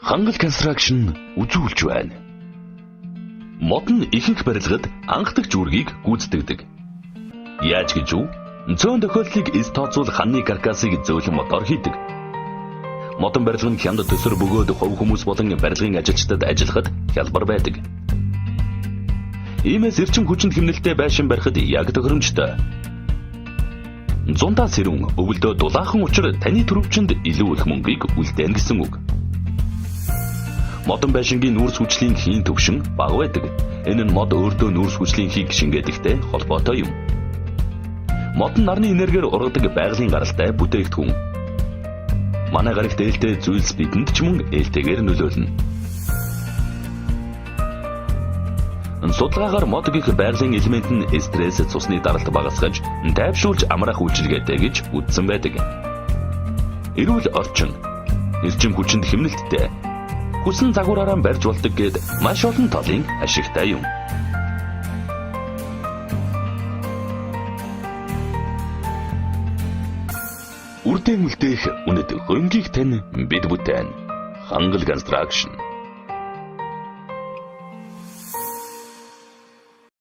Хангал констракшн үзүүлж байна. Мод нь ихэнх барилгад анхдаг жүүргийг гүйцэтгэдэг. Яаж гэж юу? Цөөн тохиолдлыг эс тооцвол ханны каркасыг зөөлөн модоор хийдэг. Модон барилга нь хянд төсөр бөгөөд хувь хүмүүс болон барилгын ажилчдад ажиллахад хялбар байдаг. Иймээс эрчим хүчинд хэмнэлттэй байшин барихад яг тохиромжтой. Зундаа сэрүүн өвөлдөө дулаахан учир таны төрөвчөнд илүү их мөнгийг үлдээн гэсэн үг. Модон байшингийн нүүрс хүчлийн хийн төвшин бага байдаг. Энэ нь мод өөртөө нүүрс хүчлийн хийг шингээдэгтэй холбоотой юм. Мод нь нарны энергиэр ургадаг байгалийн гаралтай бүтээгдэхүүн. Манай гарагт ээлтэй зүйлс бидэнд ч мөн ээлтэйгээр нөлөөлнө. Судалгаагаар мод гэх байгалийн элемент нь стресс цусны даралт багасгаж, тайвшруулж амраах үйлчилгээтэй гэж үзсэн байдаг. Эрүүл орчин, эрчим хүчинд хэмнэлттэй, хүссэн загвараараа барьж болдог гэд маш олон талын ашигтай юм. Үрдэн үлдээх үнэт хөрөнгийг тань бид бүтээн. Хангал констракшн.